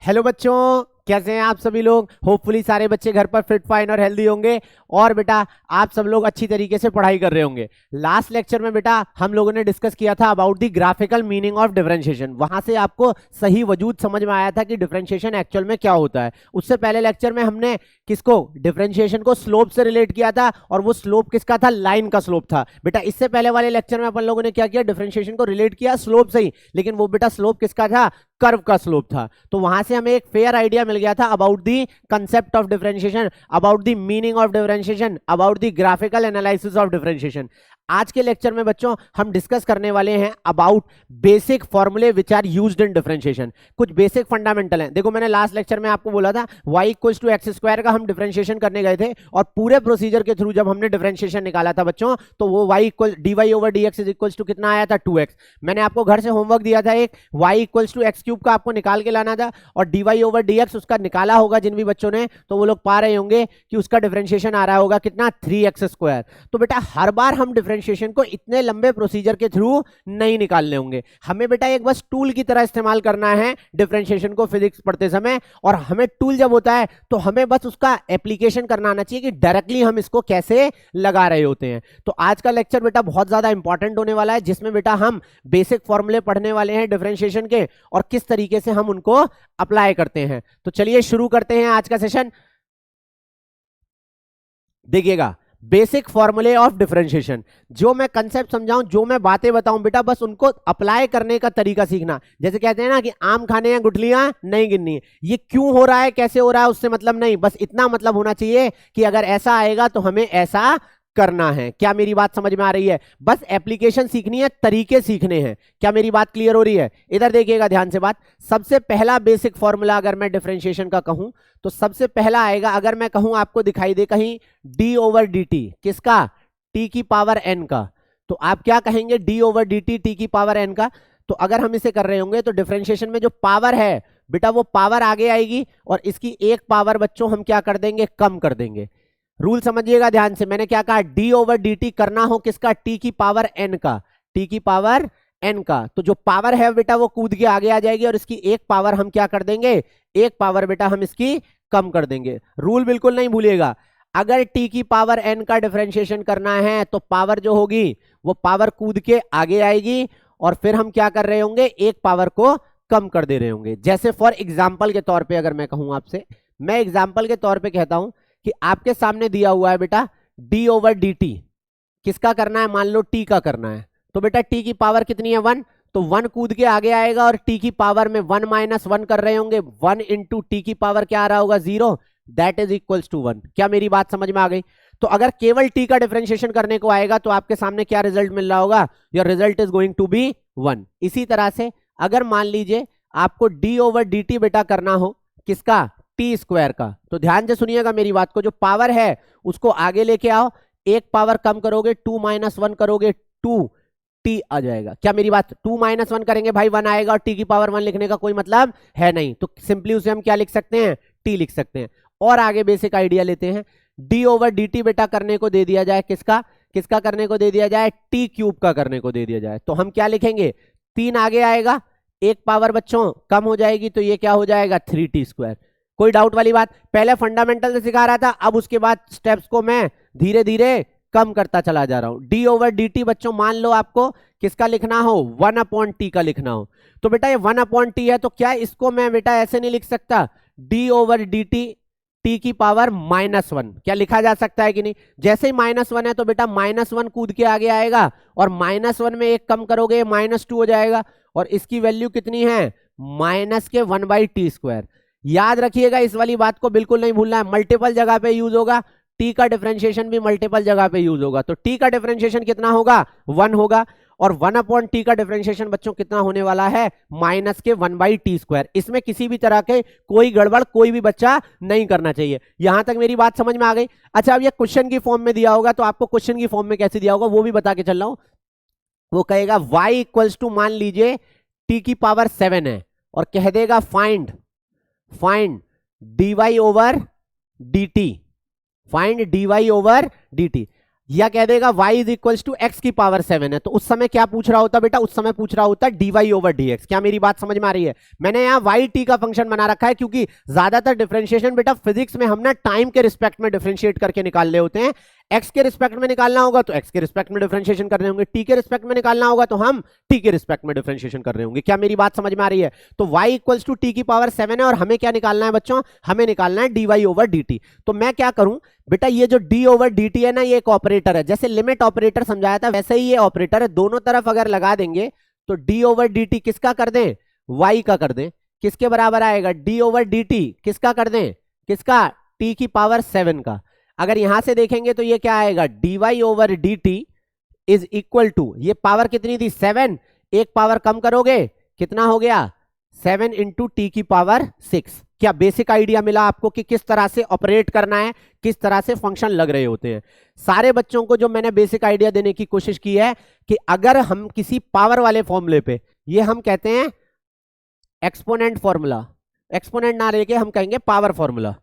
Hello बच्चों, कैसे हैं आप सभी लोग। होपफुली सारे बच्चे घर पर फिट फाइन और हेल्दी होंगे और बेटा आप सब लोग अच्छी तरीके से पढ़ाई कर रहे होंगे। लास्ट लेक्चर में बेटा हम लोगों ने डिस्कस किया था about the graphical meaning of differentiation. वहां से आपको सही वजूद समझ में आया था कि डिफरेंशिएशन एक्चुअल में क्या होता है। उससे पहले लेक्चर में हमने किसको, डिफरेंशिएशन को स्लोप से रिलेट किया था और वो स्लोप किसका था, लाइन का स्लोप था। बेटा इससे पहले वाले लेक्चर में अपन लोगों ने क्या किया, डिफरेंशिएशन को रिलेट किया स्लोप से ही, लेकिन वो बेटा स्लोप किसका था, कर्व का स्लोप था। तो वहां से हमें एक फेयर आइडिया मिल गया था about the concept of differentiation, about the meaning of differentiation, about the graphical analysis of differentiation. आज के लेक्चर में बच्चों हम डिस्कस करने वाले हैं about basic formulae which are used in differentiation. कुछ बेसिक फंडामेंटल हैं। देखो मैंने लास्ट लेक्चर में आपको बोला था y equals to X square का हम डिफरेंशिएशन करने गए थे और पूरे प्रोसीजर के थ्रू जब हमने डिफरेंशिएशन निकाला था बच्चों, तो वो y equal dy over dx is equals to कितना आया था, 2x। मैंने आपको घर से होमवर्क दिया था एक, y equals to X cube का आपको निकाल के लाना था और dy ओवर dx उसका निकाला होगा जिन भी बच्चों ने, तो वो लोग पा रहे होंगे कि उसका डिफरेंशिएशन आ रहा होगा कितना, 3x स्क्वायर। तो बेटा हर बार हम डिफरेंशिएशन को इतने लंबे प्रोसीजर के थ्रू नहीं निकालने होंगे। हमें बेटा एक बस टूल की तरह इस्तेमाल करना है डिफरेंशिएशन को फिजिक्स पढ़ते समय, और हमें टूल जब होता है तो हमें बस उसका एप्लीकेशन करना आना चाहिए कि डायरेक्टली हम इसको कैसे लगा रहे होते हैं। तो आज का लेक्चर बेटा बहुत ज्यादा इंपॉर्टेंट होने वाला है, जिसमें बेटा हम बेसिक फॉर्मूले पढ़ने वाले हैं डिफरेंशिएशन के और किस तरीके से हम उनको अप्लाई करते हैं। तो चलिए शुरू करते हैं आज का सेशन। देखिएगा बेसिक फॉर्मूले ऑफ डिफरेंशिएशन, जो मैं कंसेप्ट समझाऊं, जो मैं बातें बताऊं बेटा बस उनको अप्लाई करने का तरीका सीखना। जैसे कहते हैं ना कि आम खाने हैं गुठलियां नहीं गिननी है, ये क्यों हो रहा है कैसे हो रहा है उससे मतलब नहीं, बस इतना मतलब होना चाहिए कि अगर ऐसा आएगा तो हमें ऐसा करना है। क्या मेरी बात समझ में आ रही है? बस एप्लीकेशन सीखनी है, तरीके सीखने हैं। क्या मेरी बात क्लियर हो रही है? इधर देखिएगा ध्यान से बात। सबसे पहला बेसिक फॉर्मूला अगर मैं डिफरेंशिएशन का कहूं तो सबसे पहला आएगा, अगर मैं कहूं आपको दिखाई दे कहीं d ओवर डी टी, किसका, t की पावर n का, तो आप क्या कहेंगे, d over D T t की पावर n का। तो अगर हम इसे कर रहे होंगे तो डिफरेंशिएशन में जो पावर है बेटा वो पावर आगे आएगी और इसकी एक पावर बच्चों हम क्या कर देंगे, कम कर देंगे। रूल समझिएगा ध्यान से, मैंने क्या कहा, d ओवर डी टी करना हो किसका, t की पावर n का, t की पावर n का। तो जो पावर है बेटा वो कूद के आगे आ जाएगी और इसकी एक पावर हम क्या कर देंगे, एक पावर बेटा हम इसकी कम कर देंगे। रूल बिल्कुल नहीं भूलिएगा, अगर t की पावर n का डिफरेंशिएशन करना है तो पावर जो होगी वो पावर कूद के आगे आएगी और फिर हम क्या कर रहे होंगे, एक पावर को कम कर दे रहे होंगे। जैसे फॉर एग्जाम्पल के तौर पे अगर मैं कहूं आपसे, मैं एग्जाम्पल के तौर पे कहता हूं कि आपके सामने दिया हुआ है बेटा d ओवर डी टी, किसका करना है, मान लो t का करना है। तो बेटा t की पावर कितनी है, 1, तो 1 कूद के आगे आएगा और t की पावर में 1 माइनस 1 कर रहे होंगे, 1 इंटू टी की पावर क्या आ रहा होगा, 0, दैट इज इक्वल्स टू 1। क्या मेरी बात समझ में आ गई? तो अगर केवल t का डिफरेंशिएशन करने को आएगा तो आपके सामने क्या रिजल्ट मिल रहा होगा, your result is going to be 1। इसी तरह से अगर मान लीजिए आपको d ओवर डी टी बेटा करना हो किसका, टी स्क्वायर का, तो ध्यान से सुनिएगा मेरी बात को, जो पावर है उसको आगे लेके आओ, एक पावर कम करोगे, 2 माइनस 1 करोगे, 2 टी आ जाएगा। क्या मेरी बात, 2 माइनस 1 करेंगे भाई 1 आएगा और टी की पावर 1 लिखने का कोई मतलब है नहीं, तो सिंपली उसे हम क्या लिख सकते हैं, टी लिख सकते हैं। और आगे बेसिक आइडिया लेते हैं, डी ओवर डी टी बेटा करने को दे दिया जाए किसका, किसका करने को दे दिया जाए, टी क्यूब का करने को दे दिया जाए, तो हम क्या लिखेंगे, 3 आगे आएगा, एक पावर बच्चों कम हो जाएगी, तो ये क्या हो जाएगा, 3t स्क्वायर। कोई डाउट वाली बात? पहले फंडामेंटल से सिखा रहा था, अब उसके बाद स्टेप्स को मैं धीरे धीरे कम करता चला जा रहा हूं। d ओवर डी टी बच्चों मान लो आपको किसका लिखना हो, 1 अपॉन टी का लिखना हो, तो बेटा ये 1 अपॉन टी है, तो क्या इसको मैं बेटा ऐसे नहीं लिख सकता, d over D T T की पावर -1, क्या लिखा जा सकता है कि नहीं? जैसे ही -1 है तो बेटा -1 कूद के आगे आएगा और -1 में एक कम करोगे -2 हो जाएगा और इसकी वैल्यू कितनी है, माइनस के 1/t स्क्वायर। याद रखिएगा इस वाली बात को बिल्कुल नहीं भूलना है, मल्टीपल जगह पे यूज होगा, t का डिफरेंशिएशन भी मल्टीपल जगह पे यूज होगा। तो t का डिफरेंशिएशन कितना होगा, 1 होगा और 1 अपॉन टी का डिफरेंशिएशन बच्चों कितना होने वाला है, माइनस के 1/t स्क्वायर। इसमें किसी भी तरह के कोई गड़बड़ कोई भी बच्चा नहीं करना चाहिए। यहां तक मेरी बात समझ में आ गई? अच्छा अब ये क्वेश्चन की फॉर्म में दिया होगा, तो आपको क्वेश्चन की फॉर्म में कैसे दिया होगा वो भी बता के चल रहा हूं। वो कहेगा y इक्वल्स टू, मान लीजिए t की पावर 7 है और कह देगा find dy over dt, find dy over dt। या कह देगा y is equal to X की पावर 7 है, तो उस समय क्या पूछ रहा होता बेटा, उस समय पूछ रहा होता dy ओवर dx। क्या मेरी बात समझ में आ रही है? मैंने यहाँ y t का फंक्शन बना रखा है क्योंकि ज्यादातर डिफरेंशिएशन बेटा फिजिक्स में हम ना टाइम के रिस्पेक्ट में डिफरेंशिएट करके निकाल रहे होते हैं। x के रिस्पेक्ट में निकालना होगा तो x के रिस्पेक्ट में डिफरेंशिएशन कर रहे होंगे, t के रिस्पेक्ट में निकालना होगा तो हम t के रिस्पेक्ट में डिफरेंशिएशन कर रहे होंगे। क्या मेरी बात समझ में आ रही है? तो y इक्वल टू t की पावर 7 है और हमें क्या निकालना है बच्चों, हमें निकालना है dy ओवर dt। तो मैं क्या करूं बेटा, ये जो d ओवर dt है ना, ये एक ऑपरेटर है, जैसे लिमिट ऑपरेटर समझाया था वैसे ही ये ऑपरेटर है। दोनों तरफ अगर लगा देंगे तो d ओवर dt किसका कर दें, y का कर दें, किसके बराबर आएगा, d ओवर dt किसका कर दें, किसका, t की पावर 7 का। अगर यहां से देखेंगे तो ये क्या आएगा, dy over dt is equal to, ये पावर कितनी थी 7, एक पावर कम करोगे कितना हो गया 7 इंटू टी की पावर 6। क्या बेसिक आइडिया मिला आपको कि किस तरह से ऑपरेट करना है, किस तरह से फंक्शन लग रहे होते हैं। सारे बच्चों को जो मैंने बेसिक आइडिया देने की कोशिश की है कि अगर हम किसी पावर वाले फॉर्मूले पे, ये हम कहते हैं एक्सपोनेंट फॉर्मूला, एक्सपोनेंट ना लेके हम कहेंगे पावर फॉर्मूला।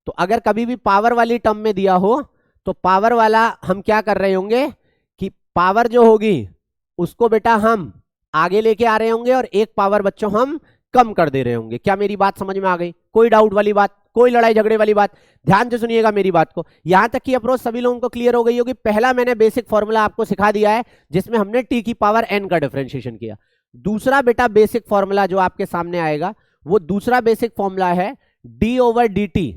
तो अगर कभी भी पावर वाली टर्म में दिया हो तो पावर वाला हम क्या कर रहे होंगे कि पावर जो होगी उसको बेटा हम आगे लेके आ रहे होंगे और एक पावर बच्चों हम कम कर दे रहे होंगे। क्या मेरी बात समझ में आ गई? कोई डाउट वाली बात, कोई लड़ाई झगड़े वाली बात? ध्यान से सुनिएगा मेरी बात को। यहां तक की अप्रोच सभी लोगों को क्लियर हो गई होगी। पहला मैंने बेसिक फॉर्मूला आपको सिखा दिया है जिसमें हमने टी की पावर n का डिफरेंशिएशन किया। दूसरा बेटा बेसिक फॉर्मूला जो आपके सामने आएगा वो दूसरा बेसिक फॉर्मूला है d ओवर dt।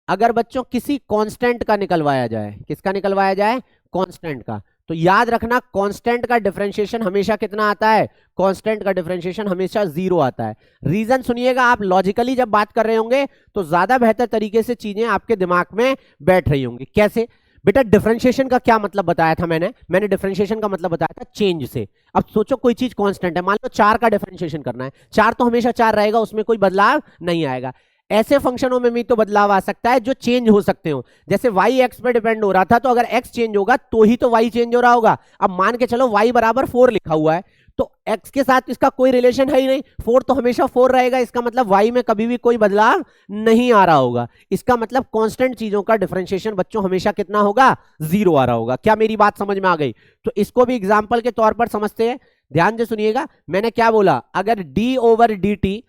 अगर बच्चों किसी कांस्टेंट का निकलवाया जाए, किसका निकलवाया जाए, कांस्टेंट का, तो याद रखना कांस्टेंट का डिफरेंशिएशन हमेशा कितना आता है, कांस्टेंट का डिफरेंशिएशन हमेशा 0 आता है। रीजन सुनिएगा, आप लॉजिकली जब बात कर रहे होंगे तो ज्यादा बेहतर तरीके से चीजें आपके दिमाग में बैठ रही होंगी। कैसे बेटा, डिफरेंशिएशन का क्या मतलब बताया था मैंने डिफरेंशिएशन का मतलब बताया था चेंज से। अब सोचो कोई चीज कांस्टेंट है, मान लो 4 का डिफरेंशिएशन करना है, 4 तो हमेशा 4 रहेगा, उसमें कोई बदलाव नहीं आएगा। ऐसे फंक्शनों में भी तो बदलाव आ सकता है जो चेंज हो सकते हो, जैसे y x पे डिपेंड हो रहा था तो अगर x चेंज होगा तो ही तो y चेंज हो रहा होगा। अब मान के चलो y बराबर 4 लिखा हुआ है तो x के साथ इसका कोई रिलेशन है ही नहीं, 4 तो हमेशा 4 रहेगा, इसका मतलब y में कभी भी कोई बदलाव नहीं आ रहा होगा। इसका मतलब कांस्टेंट चीजों का डिफरेंशिएशन बच्चों हमेशा कितना होगा, 0 आ रहा होगा। क्या मेरी बात समझ में आ गई? तो इसको भी एग्जाम्पल के तौर पर समझते हैं। ध्यान से सुनिएगा, मैंने क्या बोला, अगर d ओवर dt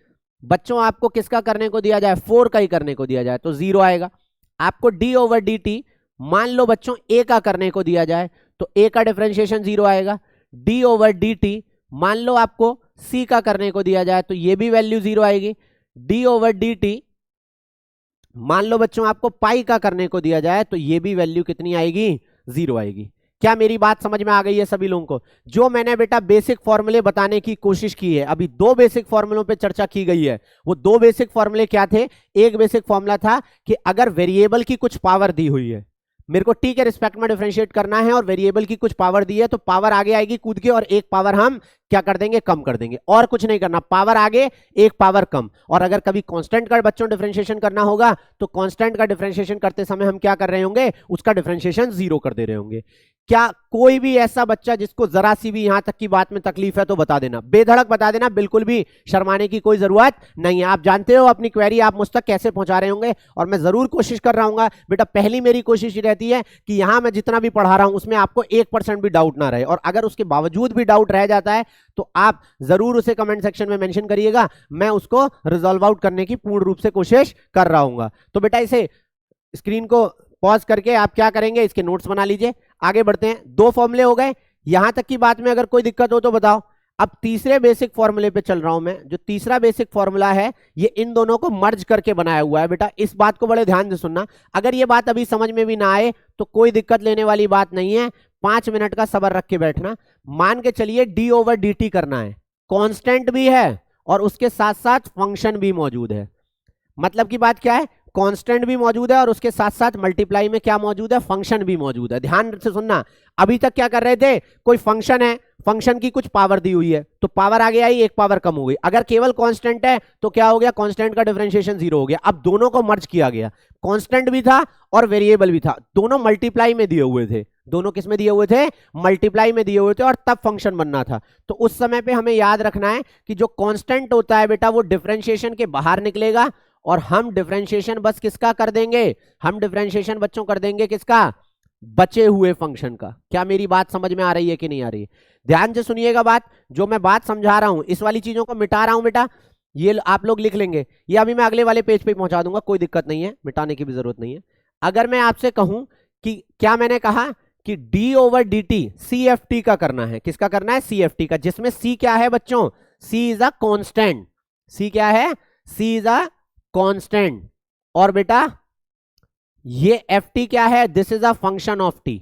बच्चों आपको किसका करने को दिया जाए, 4 का ही करने को दिया जाए तो 0 आएगा। आपको d ओवर dt मान लो बच्चों a का करने को दिया जाए तो a का डिफरेंशिएशन 0 आएगा। d ओवर dt मान लो आपको c का करने को दिया जाए तो ये भी वैल्यू 0 आएगी। d ओवर dt मान लो बच्चों आपको पाई का करने को दिया जाए तो ये भी वैल्यू कितनी आएगी, 0 आएगी। क्या मेरी बात समझ में आ गई है सभी लोगों को? जो मैंने बेटा बेसिक फॉर्मूले बताने की कोशिश की है, अभी 2 बेसिक फॉर्मूलों पे चर्चा की गई है। वो 2 बेसिक फॉर्मूले क्या थे? एक बेसिक फॉर्मूला था कि अगर वेरिएबल की कुछ पावर दी हुई है, मेरे को टी के रिस्पेक्ट में डिफरेंशिएट करना है और वेरिएबल की कुछ पावर दी है तो पावर आगे आएगी कूद के और एक पावर हम क्या कर देंगे, कम कर देंगे, और कुछ नहीं करना, पावर आगे एक पावर कम। और अगर कभी कांस्टेंट का बच्चों डिफरेंशिएशन करना होगा तो कांस्टेंट का डिफरेंशिएशन करते समय हम क्या कर रहे होंगे, उसका डिफरेंशिएशन 0 कर दे रहे होंगे। क्या कोई भी ऐसा बच्चा जिसको जरा सी भी यहां तक की बात में तकलीफ है तो बता देना, बेधड़क बता देना, बिल्कुल भी शर्माने की कोई जरूरत नहीं है। आप जानते हो अपनी क्वेरी आप मुझ तक कैसे पहुंचा रहे होंगे और मैं जरूर कोशिश कर रहा हूं बेटा। पहली मेरी कोशिश रहती है कि यहां मैं जितना भी पढ़ा रहा हूं उसमें आपको 1% भी डाउट ना रहे, और अगर उसके बावजूद भी डाउट रह जाता है तो आप जरूर उसे कमेंट सेक्शन में मेंशन करिएगा, मैं उसको रिजॉल्व आउट करने की पूर्ण रूप से कोशिश कर रहा हूं। तो बेटा इसे स्क्रीन को पॉज करके आप क्या करेंगे, इसके नोट्स बना लीजिए। आगे बढ़ते हैं, 2 फॉर्मूले हो गए, यहां तक की बात में अगर कोई दिक्कत हो तो बताओ। अब तीसरे बेसिक फॉर्मूले पे चल रहा हूं मैं। जो तीसरा बेसिक फॉर्मूला है ये इन दोनों को मर्ज करके बनाया हुआ है। बेटा इस बात को बड़े ध्यान से सुनना, अगर ये बात अभी समझ में भी ना आए तो कोई दिक्कत लेने वाली बात नहीं है, 5 मिनट का सब्र रख के बैठना। मान के चलिए d ओवर dt करना है, कांस्टेंट भी है और उसके साथ साथ फंक्शन भी मौजूद है। मतलब की बात क्या है, कांस्टेंट भी मौजूद है और उसके साथ साथ मल्टीप्लाई में क्या मौजूद है, फंक्शन भी मौजूद है। ध्यान से सुनना, अभी तक क्या कर रहे थे, कोई फंक्शन है, फंक्शन की कुछ पावर दी हुई है तो पावर आगे आई, एक पावर कम हो गई। अगर केवल कांस्टेंट है तो क्या हो गया, कांस्टेंट का डिफरेंशिएशन 0 हो गया। अब दोनों को मर्ज किया गया, कांस्टेंट भी था और वेरिएबल भी था, दोनों मल्टीप्लाई में दिए हुए थे। दोनों किस में दिए हुए थे, मल्टीप्लाई में दिए हुए थे, और तब फंक्शन बनना था। तो उस समय पे हमें याद रखना है कि जो कांस्टेंट होता है बेटा वो डिफरेंशिएशन के बाहर निकलेगा और हम डिफरेंशिएशन बस किसका कर देंगे, हम डिफरेंशिएशन बच्चों कर देंगे किसका, बचे हुए फंक्शन का। क्या मेरी बात समझ में आ रही है कि नहीं आ रही है? ध्यान से सुनिएगा बात, जो मैं बात समझा रहा हूं इस वाली चीजों को मिटा रहा हूं बेटा, ये आप लोग लिख लेंगे, ये अभी मैं अगले वाले पेज पे पहुंचा दूंगा, कोई दिक्कत नहीं है, मिटाने की भी जरूरत नहीं है। अगर मैं आपसे कहूं कि क्या मैंने कहा कि D over D T C F T का करना है, किसका करना है? सी एफ टी का, जिसमें सी क्या है बच्चों? सी इज अ कॉन्स्टेंट। सी क्या है? सी इज अ कॉन्स्टेंट। और बेटा ये एफ टी क्या है? This is a function of T,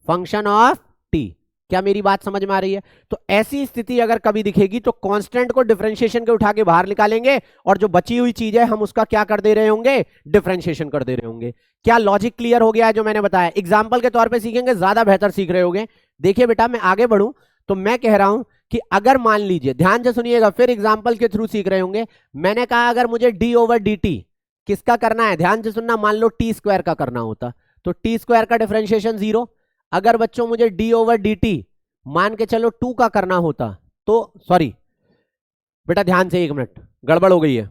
function of T. क्या मेरी बात समझ में आ रही है? तो ऐसी स्थिति अगर कभी दिखेगी तो कांस्टेंट को डिफरेंशिएशन के उठा के बाहर निकालेंगे और जो बची हुई चीज है हम उसका क्या कर दे रहे होंगे? डिफरेंशिएशन कर दे रहे होंगे। क्या लॉजिक क्लियर हो गया है जो मैंने बताया? एग्जाम्पल के तौर पे सीखेंगे, ज्यादा बेहतर सीख रहे होंगे। देखिए बेटा, मैं आगे बढ़ूं तो मैं कह रहा हूं कि अगर मान लीजिए, ध्यान से सुनिएगा, फिर एग्जाम्पल के थ्रू सीख रहे होंगे। मैंने कहा अगर मुझे डी ओवर डी टी किसका करना है, ध्यान से सुनना, मान लो टी स्क्वायर का करना होता तो टी स्क्वायर का डिफरेंशिएशन 0। अगर बच्चों मुझे डी ओवर डी टी मान के चलो 2 का करना होता तो, सॉरी बेटा ध्यान से, 1 मिनट, गड़बड़ हो गई है।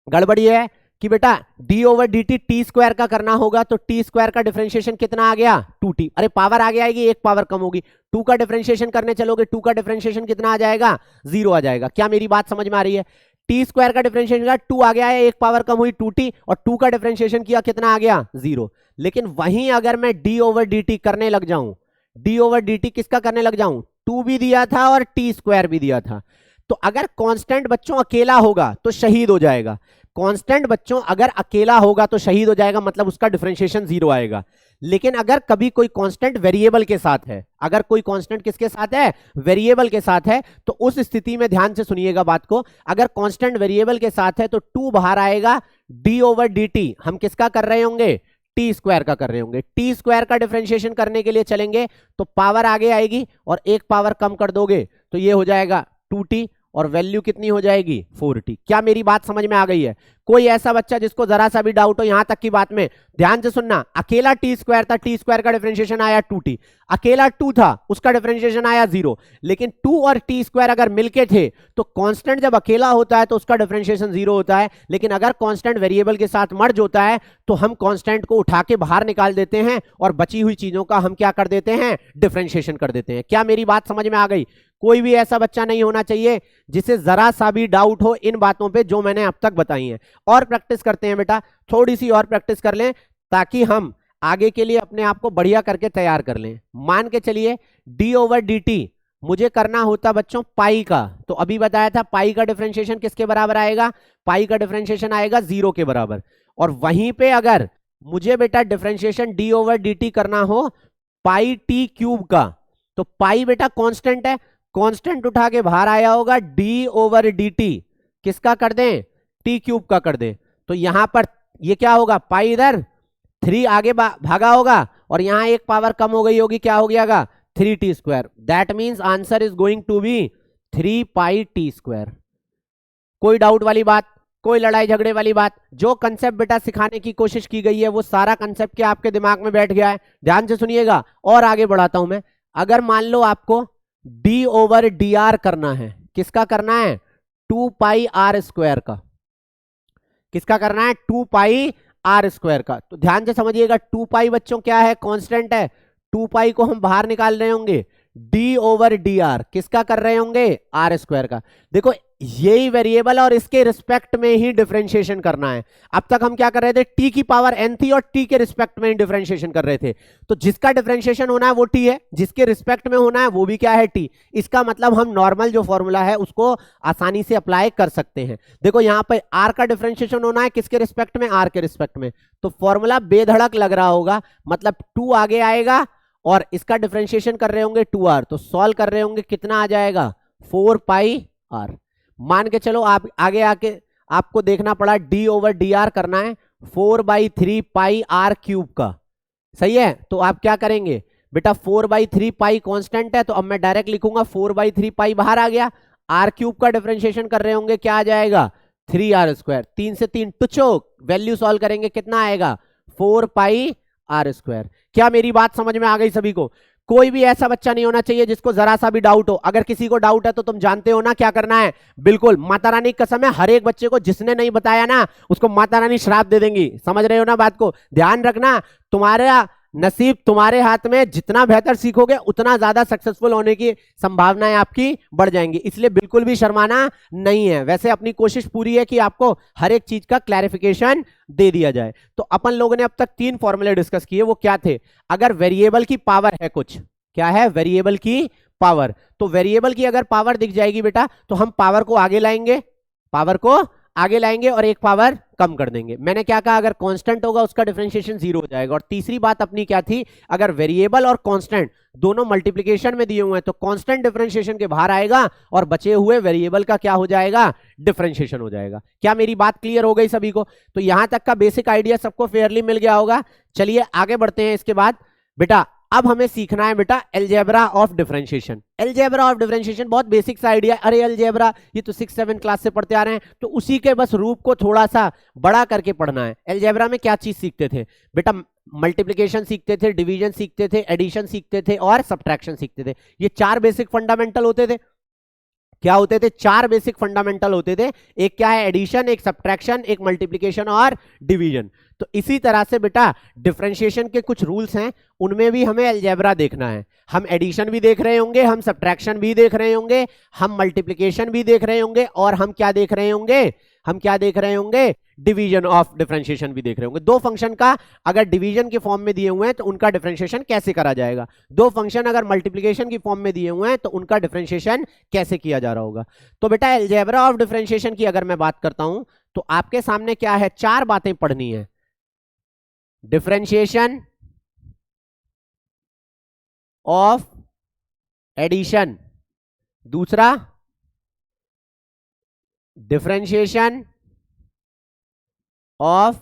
गड़बड़ ये है कि बेटा D over D T T square का करना होगा तो टी स्क्वायर का डिफरेंशिएशन कितना आ गया? 2t। अरे पावर आगे आएगी, एक पावर कम होगी। 2 का डिफरेंशिएशन करने चलोगे, 2 का डिफरेंशिएशन कितना आ जाएगा? 0 आ जाएगा। क्या मेरी बात समझ में आ रही है? टी स्क्वायर का डिफरेंशिएशन का 2 आ गया है, एक पावर कम हुई 2t, और 2 का डिफरेंशिएशन किया, कितना आ गया? 0। लेकिन वहीं अगर मैं डी ओवर डी टी करने लग जाऊं, डी ओवर डी टी किसका करने लग जाऊं? 2 भी दिया था और टी स्क्वायर भी दिया था, तो अगर कांस्टेंट बच्चों अकेला होगा तो शहीद हो जाएगा। कांस्टेंट बच्चों अगर अकेला होगा तो शहीद हो जाएगा, मतलब उसका डिफरेंशिएशन 0 आएगा। लेकिन अगर कभी कोई कांस्टेंट वेरिएबल के साथ है, अगर कोई कांस्टेंट किसके साथ है? वेरिएबल के साथ है, तो उस स्थिति में ध्यान से सुनिएगा बात को, अगर कांस्टेंट वेरिएबल के साथ है तो 2 बाहर आएगा, डी ओवर डी टी हम किसका कर रहे होंगे? टी स्क्वायर का कर रहे होंगे। टी स्क्वायर का डिफरेंशिएशन करने के लिए चलेंगे तो पावर आगे आएगी और एक पावर कम कर दोगे तो ये हो जाएगा 2t, और वैल्यू कितनी हो जाएगी? 4t। क्या मेरी बात समझ में आ गई है? कोई ऐसा बच्चा जिसको जरा सा भी डाउट हो यहां तक की बात में, ध्यान से सुनना, अकेला टी स्क्वायर था, टी स्क्वायर का डिफरेंशिएशन आया 2t, अकेला 2 था, उसका डिफरेंशिएशन आया 0। लेकिन 2 और टी स्क्वायर अगर मिलके थे तो कांस्टेंट जब अकेला होता है तो उसका डिफरेंशिएशन 0 होता है, लेकिन अगर कांस्टेंट वेरिएबल के साथ मर्ज होता है तो हम कांस्टेंट को उठा के बाहर निकाल देते हैं और बची हुई चीजों का हम क्या कर देते हैं? डिफरेंशिएशन कर देते हैं। क्या मेरी बात समझ में आ गई? कोई भी ऐसा बच्चा नहीं होना चाहिए जिसे जरा सा भी डाउट हो इन बातों पे जो मैंने अब तक बताई हैं। और प्रैक्टिस करते हैं बेटा, थोड़ी सी और प्रैक्टिस कर लें ताकि हम आगे के लिए अपने आप को बढ़िया करके तैयार कर लें। मान के चलिए डी ओवर डी टी मुझे करना होता बच्चों पाई का, तो अभी बताया था पाई का डिफरेंशिएशन किसके बराबर आएगा? पाई का डिफरेंशिएशन आएगा 0 के बराबर। और वहीं पे अगर मुझे बेटा differentiation D over D T करना हो पाई टी क्यूब का, तो पाई बेटा कांस्टेंट है, कांस्टेंट उठा के बाहर आया होगा, डी ओवर डी टी किसका कर दें? टी क्यूब का कर दें। तो यहां पर ये क्या होगा? पाई इधर 3 आगे भागा होगा और यहां एक पावर कम हो गई होगी, क्या हो गया? 3t square. That means answer is going to be 3 pi T square. कोई डाउट वाली बात, कोई लड़ाई झगड़े वाली बात? जो कंसेप्ट बेटा सिखाने की कोशिश की गई है वो सारा कंसेप्ट क्या आपके दिमाग में बैठ गया है? ध्यान से सुनिएगा और आगे बढ़ाता हूं मैं। अगर मान लो आपको डी ओवर डी आर करना है, किसका करना है? 2 पाई आर स्क्वायर का। किसका करना है? 2 पाई आर स्क्वायर का। तो ध्यान से समझिएगा, 2 पाई बच्चों क्या है? कांस्टेंट है। 2 पाई को हम बाहर निकाल रहे होंगे, डी ओवर डी आर किसका कर रहे होंगे? आर स्क्वायर का। देखो यही वेरिएबल और इसके रिस्पेक्ट में ही डिफरेंशिएशन करना है। अब तक हम क्या कर रहे थे? टी की पावर एन थी और टी के रिस्पेक्ट में ही डिफरेंशिएशन कर रहे थे। तो जिसका डिफरेंशिएशन होना है वो टी है, जिसके रिस्पेक्ट में होना है वो भी क्या है? टी। इसका मतलब हम नॉर्मल जो फॉर्मूला है उसको आसानी से अप्लाई कर सकते हैं। देखो यहां पर आर का डिफरेंशिएशन होना है किसके रिस्पेक्ट में? आर के रिस्पेक्ट में। तो फॉर्मूला बेधड़क लग रहा होगा, मतलब 2 आगे आएगा और इसका डिफरेंशिएशन कर रहे होंगे 2r, तो सॉल्व कर रहे होंगे, कितना आ जाएगा? 4 पाई आर। मान के चलो आप आगे आके आपको देखना पड़ा डी ओवर डी आर करना है 4/3 पाई आर क्यूब का, सही है? तो आप क्या करेंगे बेटा? 4/3 पाई कांस्टेंट है, तो अब मैं डायरेक्ट लिखूंगा 4/3 पाई बाहर आ गया, आर क्यूब का डिफरेंशिएशन कर रहे होंगे, क्या आ जाएगा? 3r square. 3 से 3 टुचो, वैल्यू सॉल्व करेंगे, कितना आएगा? 4 पाई आर स्क्वायर। क्या मेरी बात समझ में आ गई सभी को? कोई भी ऐसा बच्चा नहीं होना चाहिए जिसको जरा सा भी डाउट हो। अगर किसी को डाउट है तो तुम जानते हो ना क्या करना है। बिल्कुल माता रानी की कसम है, हर एक बच्चे को जिसने नहीं बताया ना उसको माता रानी श्राप दे देंगी। समझ रहे हो ना बात को? ध्यान रखना, तुम्हारा नसीब तुम्हारे हाथ में, जितना बेहतर सीखोगे उतना ज्यादा सक्सेसफुल होने की संभावनाएं आपकी बढ़ जाएंगी, इसलिए बिल्कुल भी शर्माना नहीं है। वैसे अपनी कोशिश पूरी है कि आपको हर एक चीज का क्लैरिफिकेशन दे दिया जाए। तो अपन लोगों ने अब तक 3 फॉर्मूले डिस्कस किए, वो क्या थे? अगर वेरिएबल की पावर है कुछ, क्या है? वेरिएबल की पावर। तो वेरिएबल की अगर पावर दिख जाएगी बेटा, तो हम पावर को आगे लाएंगे, पावर को आगे लाएंगे और एक पावर कम कर देंगे। मैंने क्या कहा? अगर कांस्टेंट होगा उसका डिफरेंशिएशन 0 हो जाएगा। और तीसरी बात अपनी क्या थी? अगर वेरिएबल और कांस्टेंट दोनों मल्टीप्लिकेशन में दिए हुए हैं तो कांस्टेंट डिफरेंशिएशन के बाहर आएगा और बचे हुए वेरिएबल का क्या हो जाएगा? डिफरेंशिएशन हो जाएगा। क्या मेरी बात क्लियर हो गई सभी को? तो यहां तक का बेसिक आइडिया सबको फेयरली मिल गया होगा। चलिए आगे बढ़ते हैं। इसके बाद बेटा अब हमें सीखना है बेटा algebra of differentiation. Algebra of differentiation बहुत बेसिक सा आइडिया। अरे अलजेब्रा ये तो 6-7 क्लास से पढ़ते आ रहे हैं, तो उसी के बस रूप को थोड़ा सा बड़ा करके पढ़ना है। अलजेब्रा में क्या चीज सीखते थे बेटा? मल्टीप्लिकेशन सीखते थे, डिवीजन सीखते थे, एडिशन सीखते थे और सब्ट्रैक्शन सीखते थे। ये 4 बेसिक फंडामेंटल होते थे। क्या होते थे? 4 बेसिक फंडामेंटल होते थे। एक क्या है? एडिशन, एक सब्ट्रैक्शन, एक मल्टीप्लिकेशन और डिवीजन। तो इसी तरह से बेटा डिफरेंशिएशन के कुछ रूल्स हैं, उनमें भी हमें अलजेब्रा देखना है। हम एडिशन भी देख रहे होंगे, हम सब्ट्रैक्शन भी देख रहे होंगे, हम मल्टीप्लिकेशन भी देख रहे होंगे और हम क्या देख रहे होंगे? हम क्या देख रहे होंगे? डिवीजन ऑफ डिफरेंशिएशन भी देख रहे होंगे। 2 फंक्शन का अगर डिवीजन के फॉर्म में दिए हुए हैं तो उनका डिफरेंशिएशन कैसे करा जाएगा? 2 फंक्शन अगर मल्टीप्लिकेशन की फॉर्म में दिए हुए हैं तो उनका डिफरेंशिएशन कैसे किया जा रहा होगा? तो बेटा अलजेब्रा ऑफ डिफरेंशिएशन की अगर मैं बात करता हूं तो आपके सामने क्या है? 4 बातें पढ़नी है। डिफरेंशिएशन ऑफ एडिशन, दूसरा डिफरेंशिएशन ऑफ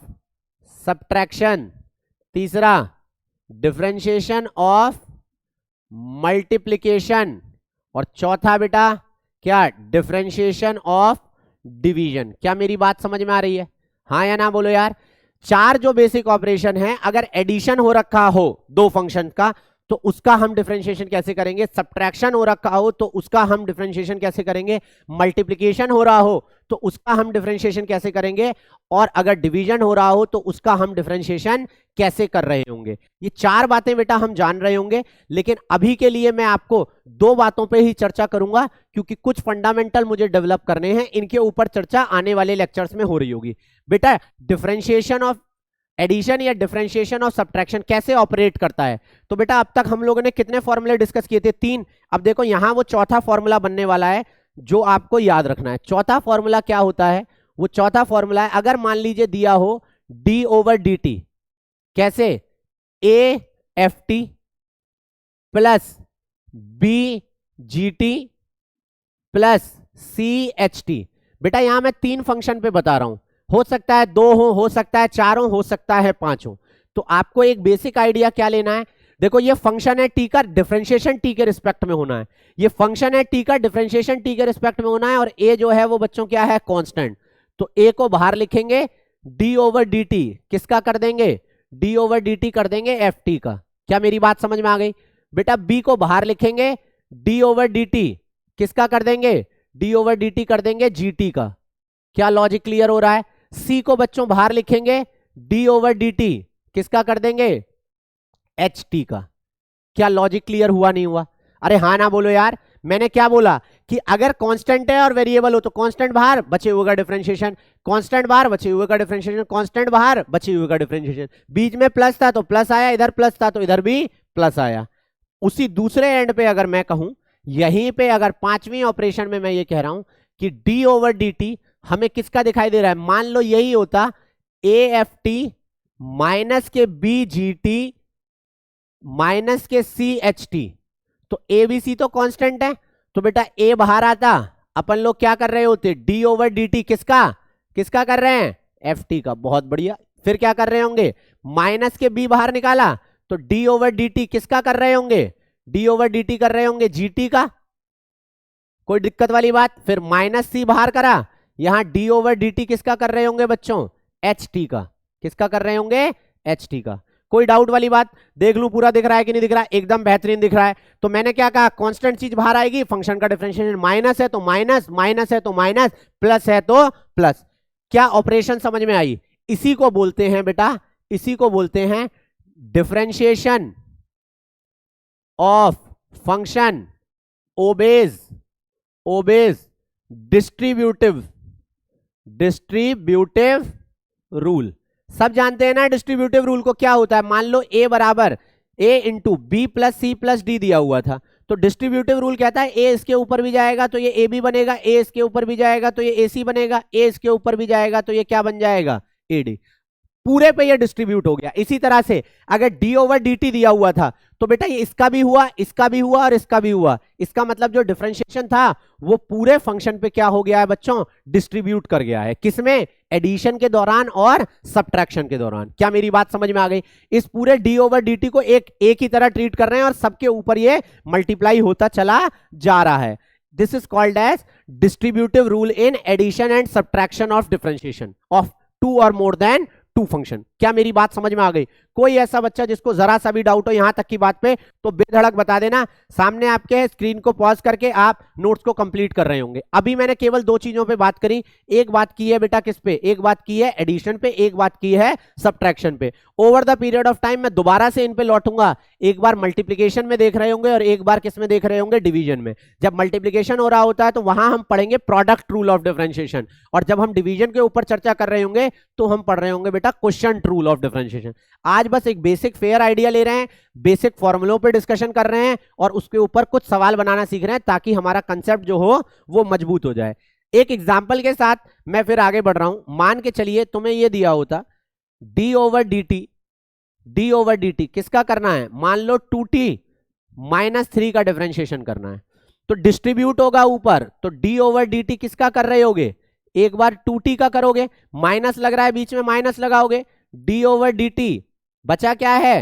सब्ट्रैक्शन, तीसरा डिफरेंशिएशन ऑफ मल्टीप्लिकेशन और चौथा बेटा क्या? Differentiation of division. क्या मेरी बात समझ में आ रही है? हाँ या ना बोलो यार। 4 जो बेसिक ऑपरेशन है, अगर एडिशन हो रखा हो 2 फंक्शन का तो उसका हम डिफरेंशिएशन कैसे करेंगे? सब्ट्रैक्शन हो रखा हो तो उसका हम डिफरेंशिएशन कैसे करेंगे? मल्टीप्लिकेशन हो रहा हो तो उसका हम डिफरेंशिएशन कैसे करेंगे? और अगर डिवीजन हो रहा हो तो उसका हम डिफरेंशिएशन कैसे कर रहे होंगे? ये 4 बातें बेटा हम जान रहे होंगे, लेकिन अभी के लिए मैं आपको 2 बातों पे ही चर्चा करूंगा, क्योंकि कुछ फंडामेंटल मुझे डेवलप करने हैं। इनके ऊपर चर्चा आने वाले लेक्चर्स में हो रही होगी। बेटा डिफरेंशिएशन ऑफ एडिशन या डिफरेंशिएशन ऑफ सब्ट्रैक्शन कैसे ऑपरेट करता है? तो बेटा अब तक हम लोगों ने कितने फॉर्मूले डिस्कस किए थे? 3। अब देखो यहां वो चौथा फॉर्मूला बनने वाला है जो आपको याद रखना है। चौथा फॉर्मूला क्या होता है? वो चौथा फॉर्मूला है, अगर मान लीजिए दिया हो d/dt, कैसे? AFT plus BGT plus CHT। बेटा यहां मैं 3 फंक्शन पे बता रहा हूं, हो सकता है 2 हो सकता है 4 हो सकता है 5 हो। तो आपको एक बेसिक आइडिया क्या लेना है? देखो ये फंक्शन है टी का, डिफरेंशिएशन टी के रिस्पेक्ट में होना है। ये फंक्शन है टी का, डिफरेंशिएशन टी के रिस्पेक्ट में होना है। और ए जो है वो बच्चों क्या है? कांस्टेंट। तो ए को बाहर लिखेंगे, d/dt किसका कर देंगे? d/dt कर देंगे ft का। क्या मेरी बात समझ में आ गई? बेटा b को बाहर लिखेंगे, d/dt किसका कर देंगे? d/dt कर देंगे gt का। क्या लॉजिक क्लियर हो रहा है? c को बच्चों बाहर लिखेंगे, d/dt किसका कर देंगे? ht का। क्या लॉजिक क्लियर हुआ नहीं हुआ? अरे हाँ ना बोलो यार। मैंने क्या बोला कि अगर कांस्टेंट है और वेरिएबल हो तो कांस्टेंट बाहर, बचे हुए का डिफरेंशिएशन, कांस्टेंट बाहर, बचे हुए का डिफरेंशिएशन, कांस्टेंट बाहर, बचे हुए का डिफरेंशिएशन। बीच में प्लस था तो प्लस आया, इधर प्लस था तो इधर भी प्लस आया। उसी दूसरे एंड पे अगर मैं कहूं, यहीं पे अगर 5वीं ऑपरेशन में मैं ये कह रहा हूं कि d/dt हमें किसका दिखाई दे रहा है? मान लो यही होता AFT माइनस के BGT माइनस के CHT, तो ABC तो कांस्टेंट है, तो बेटा A बाहर आता, अपन लोग क्या कर रहे होते? d/dt किसका किसका कर रहे हैं? FT का। बहुत बढ़िया। फिर क्या कर रहे होंगे? माइनस के B बाहर निकाला तो d/dt किसका कर रहे होंगे? d/dt कर रहे होंगे GT का। कोई दिक्कत वाली बात? फिर माइनस C बाहर करा, यहां d/dt किसका कर रहे होंगे बच्चों? HT का। किसका कर रहे होंगे? HT का। कोई डाउट वाली बात? देख लूं पूरा दिख रहा है कि नहीं दिख रहा है? एकदम बेहतरीन दिख रहा है। तो मैंने क्या कहा? कांस्टेंट चीज बाहर आएगी, फंक्शन का डिफरेंशिएशन माइनस है तो माइनस, माइनस है तो माइनस, प्लस है तो प्लस। क्या ऑपरेशन समझ में आई? इसी को बोलते हैं बेटा, इसी को बोलते हैं differentiation of function obeys distributive rule. सब जानते हैं ना डिस्ट्रीब्यूटिव रूल को, क्या होता है। मान लो a बराबर a into B plus C plus D दिया हुआ था, तो डिस्ट्रीब्यूटिव रूल कहता है a इसके ऊपर भी जाएगा तो ये ए बी बनेगा, a इसके ऊपर भी जाएगा तो ये ए सी बनेगा, a इसके ऊपर भी जाएगा तो ये क्या बन जाएगा, ए डी। पूरे पे ये डिस्ट्रीब्यूट हो गया। इसी तरह से अगर d ओवर डी टी दिया हुआ था तो बेटा ये इसका भी हुआ, इसका भी हुआ और इसका भी हुआ। इसका मतलब जो डिफरेंशिएशन था वो पूरे फंक्शन पे क्या हो गया है बच्चों, डिस्ट्रीब्यूट कर गया है। किसमें, एडिशन के दौरान और सब्ट्रैक्शन के दौरान। क्या मेरी बात समझ में आ गई। इस पूरे d ओवर डी टी को एक ही तरह ट्रीट कर रहे हैं और सबके ऊपर ये मल्टीप्लाई होता चला जा रहा है। This is called as distributive rule in addition and subtraction of differentiation of two or more then to function. क्या मेरी बात समझ में आ गई। कोई ऐसा बच्चा जिसको जरा सा भी डाउट हो यहां तक की बात पे तो बेधड़क बता देना। सामने आपके स्क्रीन को पॉज करके आप नोट्स को कंप्लीट कर रहे होंगे। अभी मैंने केवल दो चीजों पे बात करी। एक बात की है बेटा किस पे, एक बात की है एडिशन पे, एक बात की है सब्ट्रैक्शन पे। Over the period of time मैं दोबारा से इन पे लौटूंगा। एक बार मल्टीप्लीकेशन में देख रहे होंगे और एक बार किस में देख रहे होंगे, डिवीजन में। जब मल्टीप्लीकेशन हो रहा होता है तो वहां हम पढ़ेंगे प्रोडक्ट रूल ऑफ डिफरेंशिएशन, और जब हम डिवीजन के ऊपर चर्चा कर रहे होंगे तो हम पढ़ रहे होंगे बेटा क्वोशिएंट रूल ऑफ डिफरेंशिएशन। आज बस एक बेसिक फेयर आइडिया ले रहे हैं, बेसिक फॉर्मूलों पे डिस्कशन कर रहे हैं और उसके ऊपर कुछ सवाल बनाना सीख रहे हैं ताकि हमारा कंसेप्ट जो हो वो मजबूत हो जाए। एक एग्जांपल के साथ मैं फिर आगे बढ़ रहा हूं। मान के चलिए तुम्हें यह दिया होता d ओवर डी टी किसका करना है, मान लो 2t माइनस 3 का डिफरेंशिएशन करना है। तो डिस्ट्रीब्यूट होगा ऊपर, तो d ओवर डी टी किसका कर रहे होगे, एक बार 2t का करोगे, माइनस लग रहा है बीच में माइनस लगाओगे, d ओवर डी टी बचा क्या है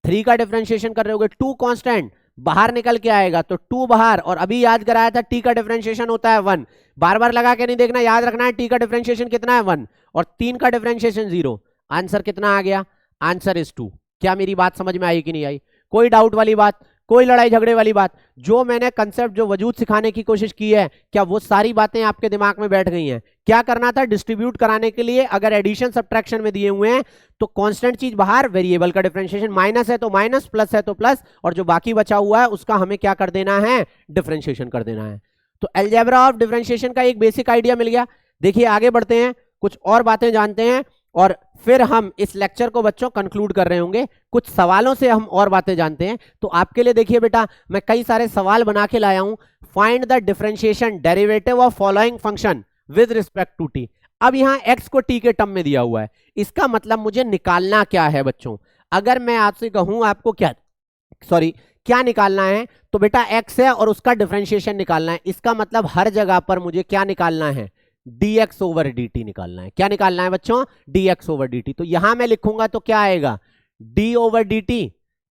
3 का डिफरेंशिएशन कर रहे होगे। 2 कांस्टेंट बाहर निकल के आएगा तो 2 बाहर, और अभी याद कराया था t का डिफरेंशिएशन होता है 1। बार बार लगा के नहीं देखना, याद रखना है t का डिफरेंशिएशन कितना है 1 और 3 का डिफरेंशिएशन 0। आंसर कितना आ गया, आंसर इज 2। क्या मेरी बात समझ में आई कि नहीं आई। कोई डाउट वाली बात, कोई लड़ाई झगड़े वाली बात। जो मैंने कंसेप्ट जो वजूद सिखाने की कोशिश की है, क्या वो सारी बातें आपके दिमाग में बैठ गई हैं। क्या करना था, डिस्ट्रीब्यूट कराने के लिए अगर एडिशन सब्ट्रैक्शन में दिए हुए हैं तो कांस्टेंट चीज बाहर, वेरिएबल का डिफरेंशिएशन माइनस है तो माइनस, प्लस है तो प्लस, और जो बाकी बचा हुआ है उसका हमें क्या कर देना है, डिफरेंशिएशन कर देना है। तो अलजेब्रा ऑफ डिफरेंशिएशन का एक बेसिक आइडिया मिल गया। देखिए आगे बढ़ते हैं, कुछ और बातें जानते हैं और फिर हम इस लेक्चर को बच्चों कंक्लूड कर रहे होंगे। कुछ सवालों से हम और बातें जानते हैं। तो आपके लिए देखिए बेटा मैं कई सारे सवाल बना के लाया हूं। Find the differentiation derivative of following function with respect to T. अब यहां x को t के टर्म में दिया हुआ है, इसका मतलब मुझे निकालना क्या है बच्चों। अगर मैं आपसे कहूं आपको क्या निकालना है, तो बेटा x है और उसका डिफरेंशिएशन निकालना है। इसका मतलब हर जगह पर मुझे क्या निकालना है, dx ओवर dt निकालना है। क्या निकालना है बच्चों, dx ओवर dt। तो यहां मैं लिखूंगा तो क्या आएगा, d ओवर dt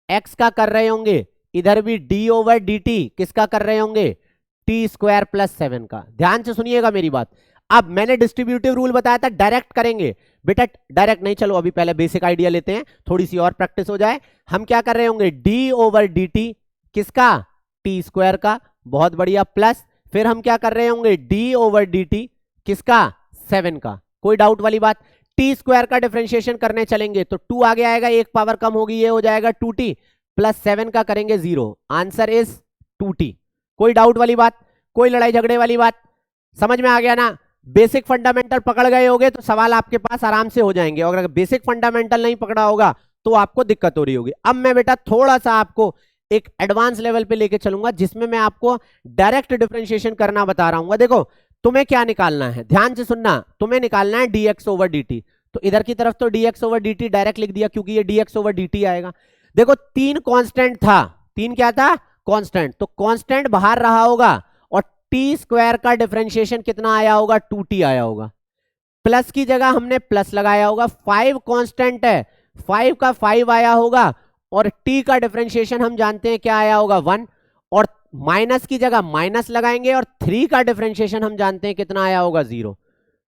x का कर रहे होंगे, इधर भी d ओवर dt किसका कर रहे होंगे, t स्क्वायर प्लस 7 का। ध्यान से सुनिएगा मेरी बात। अब मैंने डिस्ट्रीब्यूटिव रूल बताया था डायरेक्ट करेंगे, बेटा डायरेक्ट नहीं, चलो अभी पहले बेसिक आइडिया लेते हैं, थोड़ी सी और प्रैक्टिस हो जाए। हम क्या कर रहे होंगे, d ओवर dt किसका, t स्क्वायर का, बहुत बढ़िया, प्लस फिर हम क्या कर रहे होंगे, d ओवर dt किसका, 7 का। कोई डाउट वाली बात। टी स्क्वायर का डिफरेंशिएशन करने चलेंगे तो 2 आगे आएगा, एक पावर कम होगी, ये हो जाएगा 2t प्लस 7 का करेंगे 0। Answer is 2t। कोई डाउट वाली बात, कोई लड़ाई झगड़े वाली बात, समझ में आ गया ना। बेसिक फंडामेंटल पकड़ गए होगे तो सवाल आपके पास आराम से हो जाएंगे, और अगर बेसिक फंडामेंटल नहीं पकड़ा होगा तो आपको दिक्कत हो रही होगी। अब मैं बेटा थोड़ा सा आपको एक एडवांस लेवल पे लेके चलूंगा जिसमें मैं आपको डायरेक्ट डिफरेंशिएशन करना बता रहा हूं। देखो तुम्हें क्या निकालना है, ध्यान से सुनना, तुम्हें निकालना है dx ओवर dt। तो इधर की तरफ तो dx ओवर dt डायरेक्ट लिख दिया क्योंकि ये dx ओवर dt आएगा। देखो 3 कांस्टेंट था, 3 क्या था, कांस्टेंट, तो कांस्टेंट बाहर रहा होगा और t स्क्वायर का डिफरेंशिएशन कितना आया होगा, 2t आया होगा। प्लस की जगह हमने प्लस लगाया होगा, 5 कांस्टेंट है, 5 का 5 आया होगा और t का डिफरेंशिएशन हम जानते हैं क्या आया होगा, 1, और माइनस की जगह माइनस लगाएंगे और 3 का डिफरेंशिएशन हम जानते हैं कितना आया होगा, 0।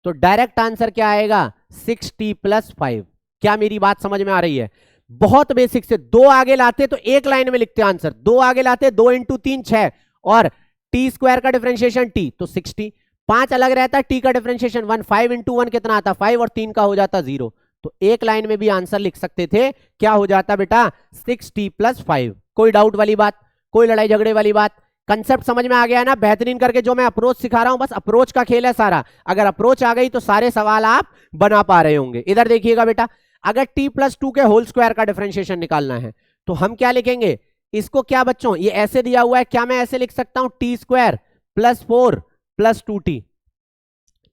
तो डायरेक्ट आंसर क्या आएगा, 6t प्लस 5। क्या मेरी बात समझ में आ रही है। बहुत बेसिक से 2 आगे लाते तो एक लाइन में लिखते आंसर, 2 आगे लाते 2 इंटू 3 6, और टी स्क्वायर का डिफरेंशिएशन t तो 6t, 5 अलग रहता है, t का डिफरेंशिएशन 1, 5 इंटू 1 कितना आता, 5, और 3 का हो जाता 0। तो एक लाइन में भी आंसर लिख सकते थे, क्या हो जाता बेटा 6t + 5। कोई डाउट वाली बात, कोई लड़ाई झगड़े वाली बात, कंसेप्ट समझ में आ गया है ना बेहतरीन करके। जो मैं अप्रोच सिखा रहा हूं बस अप्रोच का खेल है सारा, अगर अप्रोच आ गई तो सारे सवाल आप बना पा रहे होंगे। इधर देखिएगा बेटा, अगर t + 2 के होल स्क्वायर का डिफरेंशिएशन निकालना है तो हम क्या लिखेंगे इसको, क्या बच्चों ये ऐसे दिया हुआ है, क्या मैं ऐसे लिख सकता हूं t² + 4 + 2t,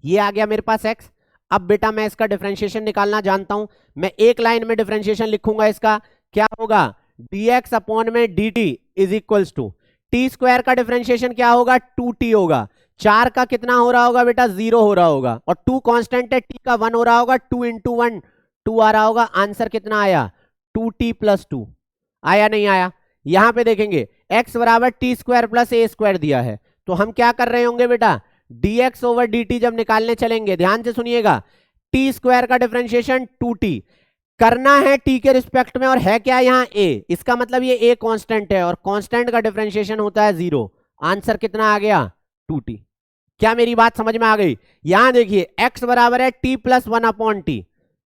ये आ गया मेरे पास x। अब बेटा मैं इसका डिफरेंशिएशन निकालना जानता हूं, मैं एक लाइन में डिफरेंशिएशन लिखूंगा इसका, क्या होगा dx/dt = t² का डिफरेंशिएशन क्या होगा 2t होगा, 4 का कितना हो रहा होगा बेटा 0 हो रहा होगा, और 2 कांस्टेंट है, t का 1 हो रहा होगा, 2 × 1 2 आ रहा होगा, आंसर कितना आया 2t + 2 आया नहीं आया। यहां पे देखेंगे x = t² + a² दिया है, तो हम क्या कर रहे होंगे बेटा dx/dt जब निकालने चलेंगे ध्यान से सुनिएगा, t² का डिफरेंशिएशन 2t करना है t के रिस्पेक्ट में, और है क्या यहाँ a, इसका मतलब ये a कांस्टेंट है और कांस्टेंट का डिफरेंशिएशन होता है 0, आंसर कितना आ गया 2t। क्या मेरी बात समझ में आ गई? यहां देखिए x बराबर है t + 1/t,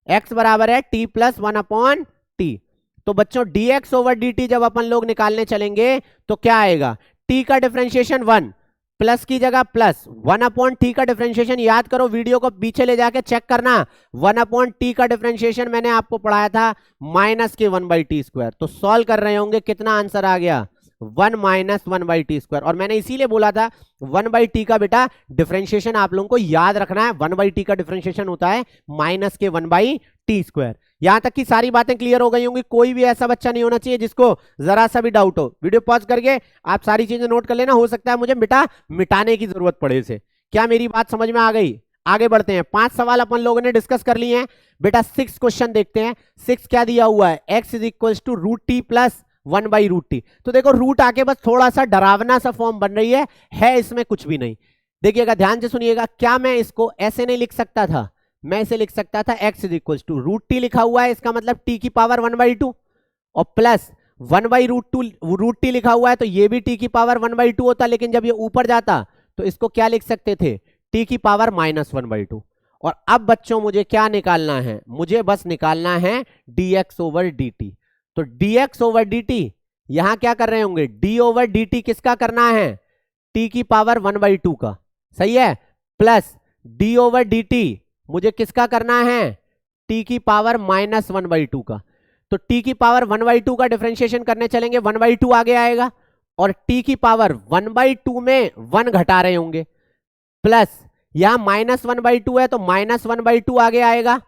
x बराबर है t + 1/t, तो बच्चों dx/dt जब अपन लोग निकालने चलेंगे तो क्या आएगा, t का डिफरेंशिएशन 1, प्लस की जगह प्लस 1/t का डिफरेंशिएशन, याद करो वीडियो को पीछे ले जाके चेक करना, 1/t का डिफरेंशिएशन मैंने आपको पढ़ाया था -1/t²। तो सॉल्व कर रहे होंगे, कितना आंसर आ गया 1 - 1/t²। और मैंने इसीलिए बोला था 1/t का बेटा डिफरेंशिएशन आप लोगों को याद रखना है, 1/t का डिफरेंशिएशन होता है -1/t²। यहां तक की सारी बातें क्लियर हो गई होंगी, कोई भी ऐसा बच्चा नहीं होना चाहिए जिसको जरा सा भी डाउट हो। वीडियो पॉज करके आप सारी चीजें नोट कर लेना, हो सकता है मुझे मिटाने की जरूरत पड़े इसे। क्या मेरी बात समझ में आ गई? आगे बढ़ते हैं, 5 सवाल अपन लोगों ने डिस्कस कर लिए हैं बेटा। 6 क्वेश्चन देखते हैं। 6 क्या दिया हुआ है, x = √t + 1/√t। तो देखो रूट आके बस थोड़ा सा डरावना सा फॉर्म बन रही है इसमें कुछ भी नहीं। देखिएगा ध्यान से सुनिएगा, क्या मैं इसको ऐसे नहीं लिख सकता था, मैं इसे लिख सकता था x = √t लिखा हुआ है, इसका मतलब t की पावर 1/2, और प्लस 1/√t लिखा हुआ है तो ये भी t की पावर 1/2 होता, लेकिन जब ये ऊपर जाता तो इसको क्या लिख सकते थे t की पावर -1/2। और अब बच्चों मुझे क्या निकालना है, मुझे बस निकालना है dx/dt। तो dx/dt यहां क्या कर रहे होंगे, d/dt किसका करना है t की पावर 1/2 का, सही है, प्लस d/dt मुझे किसका करना है t की पावर -1/2 का। तो t की पावर 1/2 का डिफरेंशिएशन करने चलेंगे, 1/2 आगे आएगा, और t की पावर 1/2 में 1 घटा रहे होंगे, प्लस यहां -1/2 है तो -1/2 आगे आएगा,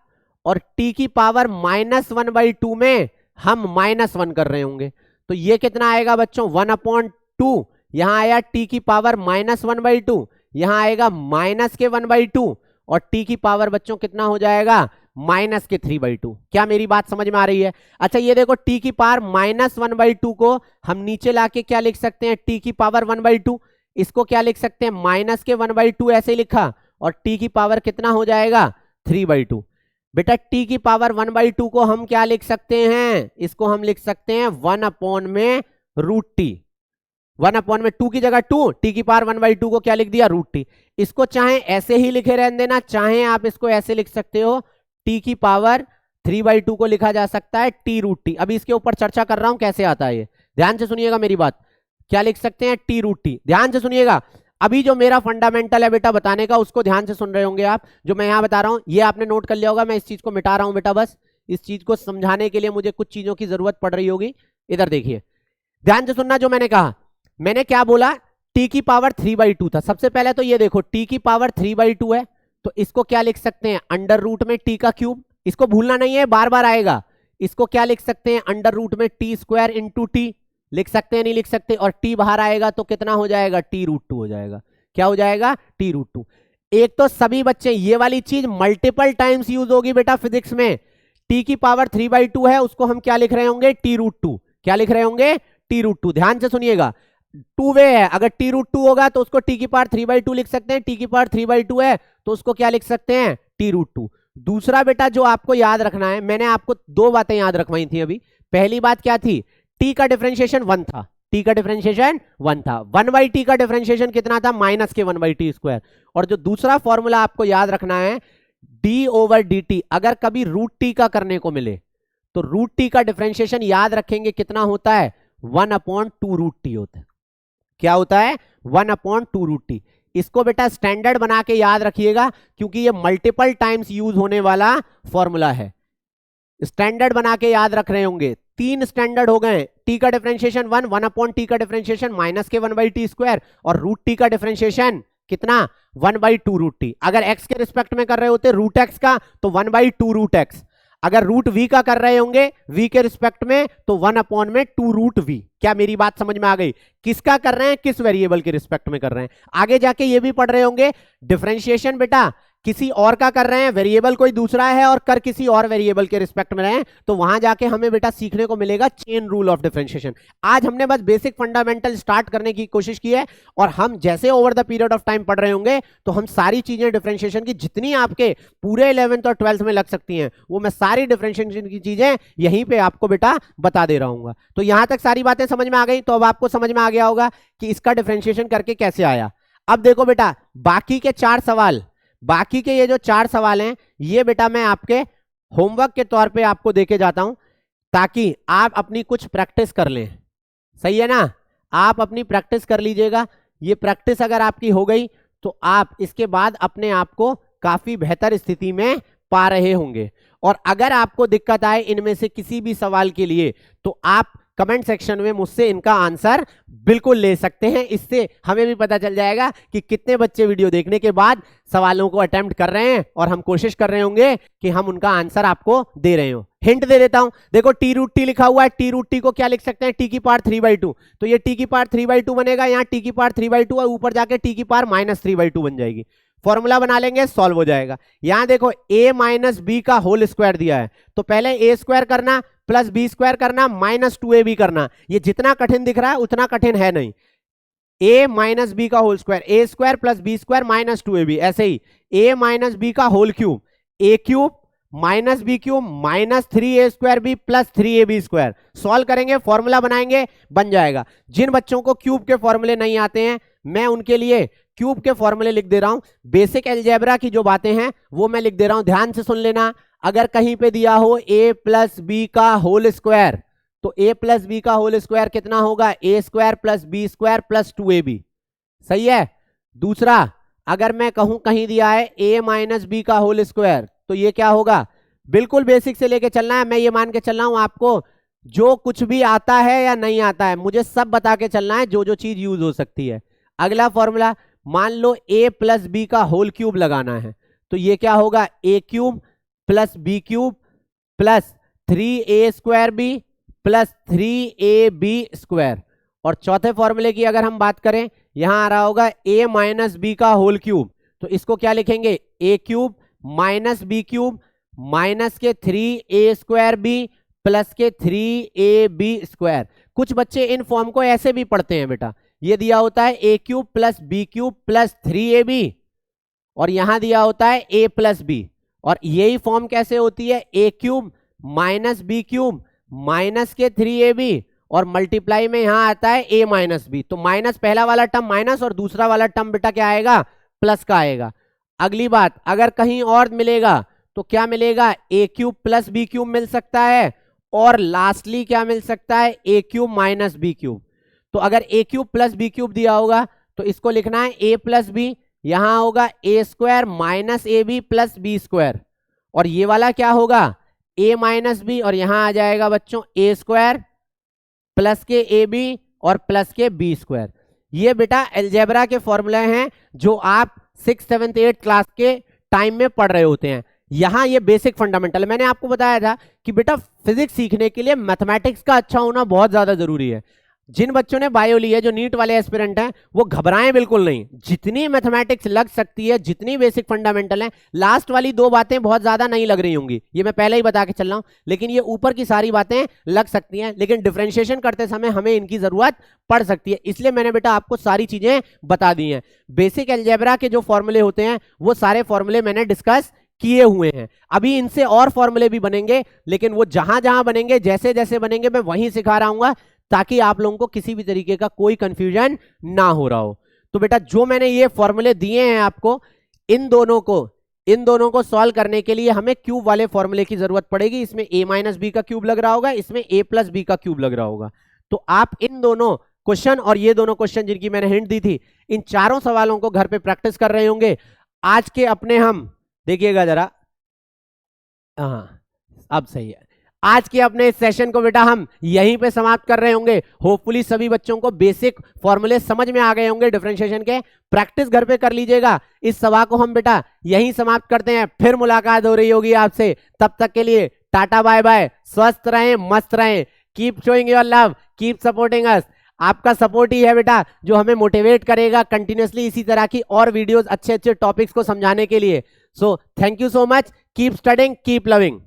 और t की पावर -1/2 में हम -1 कर रहे होंगे, तो ये कितना आएगा बच्चों 1/2, यहां आया t की पावर -1/2, यहां आएगा -1/2, और t की पावर बच्चों कितना हो जाएगा -3/2। क्या मेरी बात समझ में आ रही है? अच्छा ये देखो t की पावर -1/2 को हम नीचे लाके क्या लिख सकते हैं, t की पावर 1/2, इसको क्या लिख सकते हैं -1/2 ऐसे लिखा, और t की पावर कितना हो जाएगा 3/2। बेटा t की पावर 1/2 को हम क्या लिख सकते हैं, इसको हम लिख सकते हैं 1/√t, 1/2 की जगह 2, t की पावर 1/2 को क्या लिख दिया √t। इसको चाहे ऐसे ही लिखे रहने देना, चाहे आप इसको ऐसे लिख सकते हो, t की पावर 3/2 को लिखा जा सकता है t√t। अभी इसके ऊपर चर्चा कर रहा हूं कैसे आता है ये, ध्यान से सुनिएगा मेरी बात, क्या लिख सकते हैं t√t, ध्यान से सुनिएगा। अभी जो मेरा फंडामेंटल है बेटा बताने का, उसको ध्यान से सुन रहे होंगे आप, जो मैं यहां बता रहा हूं ये आपने नोट कर लिया होगा, मैं इस चीज को मिटा रहा हूं बेटा, बस इस चीज को समझाने के लिए मुझे कुछ चीजों की जरूरत पड़ रही होगी। इधर देखिए ध्यान से सुनना, जो मैंने कहा, मैंने क्या बोला, t की पावर 3/2 था। सबसे पहले तो ये देखो t की पावर 3/2 है, तो इसको क्या लिख सकते हैं √ में t का क्यूब, इसको भूलना नहीं है, बार बार आएगा। इसको क्या लिख सकते हैं √ में t² × t, लिख सकते हैं नहीं लिख सकते, और t बाहर आएगा तो कितना हो जाएगा t√2 हो जाएगा। क्या हो जाएगा t√2। एक तो सभी बच्चे ये वाली चीज मल्टीपल टाइम्स यूज होगी बेटा फिजिक्स में, t की पावर 3/2 है, उसको हम क्या लिख रहे होंगे t√2, क्या लिख रहे होंगे t√2। ध्यान से सुनिएगा, 2 वे है, अगर t√2 होगा तो उसको t की पावर 3/2 लिख सकते हैं, t की पावर 3/2 है तो उसको क्या लिख सकते हैं t√2। दूसरा बेटा जो आपको याद रखना है, मैंने आपको 2 बातें याद रखवाई थी अभी। पहली बात क्या थी, t का डिफरेंशिएशन 1 था, t का डिफरेंशिएशन 1 था, 1/t का डिफरेंशिएशन कितना था -1/t²। और जो दूसरा फॉर्मूला आपको याद रखना है, डी ओवर डी टी, अगर कभी रूट टी का करने को मिले तो रूट टी का डिफरेंशिएशन याद रखेंगे कितना होता है, 1/2 रूट टी होता है। क्या होता है, 1/2 रूट टी। इसको बेटा स्टैंडर्ड बना के याद रखिएगा, क्योंकि ये मल्टीपल टाइम्स यूज होने वाला फॉर्मूला है। स्टैंडर्ड बना के याद रख रहे होंगे। 3 स्टैंडर्ड हो गए, टी का डिफरेंशिएशन 1/t का डिफरेंशिएशन -1/t², और रूट टी का डिफरेंशिएशन कितना, 1/2 रूट टी। अगर x के रिस्पेक्ट में कर रहे होते रूट x का तो 1/2 रूट x, अगर रूट v का कर रहे होंगे v के रिस्पेक्ट में तो 1/2 रूट v। क्या मेरी बात समझ में आ गई? किसका कर रहे हैं, किस वेरिएबल के रिस्पेक्ट में कर रहे हैं। आगे जाके ये भी पढ़ रहे होंगे डिफरेंशिएशन बेटा किसी और का कर रहे हैं, वेरिएबल कोई दूसरा है और कर किसी और वेरिएबल के रिस्पेक्ट में रहे हैं, तो वहां जाके हमें बेटा सीखने को मिलेगा चेन रूल ऑफ डिफरेंशिएशन। आज हमने बस बेसिक फंडामेंटल स्टार्ट करने की कोशिश की है, और हम जैसे over the period of time पढ़ रहे होंगे तो हम सारी चीजें डिफरेंशिएशन की जितनी आपके पूरे 11th और 12th में लग सकती हैं, वो मैं सारी डिफरेंशिएशन की चीजें यहीं पे आपको बेटा बता दे रहा हूँ। तो यहां तक सारी बातें समझ में आ गई, तो अब आपको समझ में आ गया होगा कि इसका डिफरेंशिएशन करके कैसे आया। अब देखो बेटा बाकी के 4 सवाल, बाकी के ये जो 4 सवाल हैं ये बेटा मैं आपके होमवर्क के तौर पे आपको देके जाता हूं, ताकि आप अपनी कुछ प्रैक्टिस कर लें। सही है ना, आप अपनी प्रैक्टिस कर लीजिएगा। ये प्रैक्टिस अगर आपकी हो गई तो आप इसके बाद अपने आप को काफी बेहतर स्थिति में पा रहे होंगे। और अगर आपको दिक्कत आए इनमें से किसी भी सवाल के लिए तो आप कमेंट सेक्शन में मुझसे इनका आंसर बिल्कुल ले सकते हैं। इससे हमें भी पता चल जाएगा कि कितने बच्चे वीडियो देखने के बाद सवालों को अटेम्प्ट कर रहे हैं, और हम कोशिश कर रहे होंगे कि हम उनका आंसर आपको दे रहे हो। हिंट दे देता हूं, देखो टी रूट टी लिखा हुआ है, टी रूट टी को क्या लिख सकते हैं, टी की पावर 3/2, तो ये टी की पावर 3/2 बनेगा, यहाँ टी की पावर 3/2 और ऊपर जाके टी की पावर -3/2 बन जाएगी। फॉर्मूला बना लेंगे, सॉल्व हो जाएगा। यहां देखो a माइनस बी का होल स्क्वायर दिया है, तो पहले a स्क्वायर करना प्लस बी स्क्वायर करना -2ab करना। ये जितना कठिन दिख रहा है उतना कठिन है नहीं। a माइनस बी का whole square, a square plus B square -2ab, ऐसे ही a माइनस बी का whole cube, a cube minus B cube -3a² plus 3ab²। Solve करेंगे, फॉर्मूला बनाएंगे, बन जाएगा। जिन बच्चों को क्यूब के फॉर्मूले नहीं आते हैं मैं उनके लिए क्यूब के फॉर्मूले लिख दे रहा हूं। बेसिक अलजेब्रा की जो बातें हैं वो मैं लिख दे रहा हूं, ध्यान से सुन लेना। अगर कहीं पे दिया हो a प्लस बी का होल स्क्वायर, तो a प्लस बी का होल स्क्वायर कितना होगा, a square plus B square plus 2ab। सही है। दूसरा, अगर मैं कहूं कहीं दिया है a माइनस बी का होल स्क्वायर, तो ये क्या होगा, बिल्कुल बेसिक से लेके चलना है। मैं ये मान के चल रहा हूं आपको जो कुछ भी आता है या नहीं आता है मुझे सब बता के चलना है, जो जो चीज यूज हो सकती है। अगला फॉर्मूला, मान लो a प्लस बी का होल क्यूब लगाना है, तो ये क्या होगा, a cube plus B cube plus 3a² plus 3ab²। और चौथे फॉर्मूले की अगर हम बात करें, यहां आ रहा होगा a माइनस बी का होल क्यूब, तो इसको क्या लिखेंगे, a cube minus B cube minus के 3a² प्लस के 3ab²। कुछ बच्चे इन फॉर्म को ऐसे भी पढ़ते हैं बेटा, ये दिया होता है a cube plus B cube plus 3ab, और यहां दिया होता है a प्लस बी, और यही फॉर्म कैसे होती है, a cube minus B cube minus के 3ab, और मल्टीप्लाई में यहां आता है a माइनस बी, तो माइनस पहला वाला टर्म माइनस और दूसरा वाला टर्म बेटा क्या आएगा, प्लस का आएगा। अगली बात, अगर कहीं और मिलेगा तो क्या मिलेगा, a cube plus B cube मिल सकता है, और लास्टली क्या मिल सकता है, a cube minus B cube. तो अगर a cube plus B cube दिया होगा तो इसको लिखना है a प्लस बी, यहां होगा a square minus A B plus B square, और ये वाला क्या होगा, a माइनस बी, और यहां आ जाएगा बच्चों a स्क्वायर प्लस के ए बी और प्लस के बी स्क्वायर। ये बेटा अलजेब्रा के फॉर्मूले हैं जो आप 6th 7th 8th क्लास के टाइम में पढ़ रहे होते हैं। यहां ये बेसिक फंडामेंटल, मैंने आपको बताया था कि बेटा फिजिक्स सीखने के लिए मैथमेटिक्स का अच्छा होना बहुत ज्यादा जरूरी है। जिन बच्चों ने बायो ली है, जो नीट वाले एस्पिरेंट हैं, वो घबराएं बिल्कुल नहीं। जितनी मैथमेटिक्स लग सकती है, जितनी बेसिक फंडामेंटल है, लास्ट वाली 2 बातें बहुत ज्यादा नहीं लग रही होंगी, ये मैं पहले ही बता के चल रहा हूं, लेकिन ये ऊपर की सारी बातें लग सकती हैं। लेकिन डिफरेंशिएशन करते समय हमें इनकी जरूरत पड़ सकती है, इसलिए मैंने बेटा आपको सारी चीजें बता दी हैं। बेसिक अलजेब्रा के जो फॉर्मूले होते हैं वो सारे फॉर्मूले मैंने डिस्कस किए हुए हैं। अभी इनसे और फॉर्मूले भी बनेंगे, लेकिन वो जहां जहां बनेंगे, जैसे जैसे बनेंगे, मैं वहीं सिखा रहा हूं, ताकि आप लोगों को किसी भी तरीके का कोई कंफ्यूजन ना हो रहा हो। तो बेटा जो मैंने ये फॉर्मूले दिए हैं आपको, इन दोनों को इन दोनों को सॉल्व करने के लिए हमें क्यूब वाले फॉर्मूले की जरूरत पड़ेगी। इसमें a माइनस बी का क्यूब लग रहा होगा, इसमें a प्लस बी का क्यूब लग रहा होगा। तो आप इन दोनों क्वेश्चन और ये दोनों क्वेश्चन जिनकी मैंने हिंट दी थी, इन चारों सवालों को घर पे प्रैक्टिस कर रहे होंगे। आज के अपने हम देखिएगा जरा, हाँ अब सही है। आज के अपने इस सेशन को बेटा हम यहीं पे समाप्त कर रहे होंगे। होपफुली सभी बच्चों को बेसिक फॉर्मूले समझ में आ गए होंगे डिफरेंशिएशन के। प्रैक्टिस घर पे कर लीजिएगा। इस सभा को हम बेटा यहीं समाप्त करते हैं, फिर मुलाकात हो रही होगी आपसे। तब तक के लिए टाटा बाय बाय, स्वस्थ रहें, मस्त रहें। Keep showing your love, keep supporting us. आपका सपोर्ट ही है बेटा जो हमें मोटिवेट करेगा कंटिन्यूअसली इसी तरह की और वीडियोस अच्छे अच्छे टॉपिक्स को समझाने के लिए। So thank you so much, keep studying, keep loving.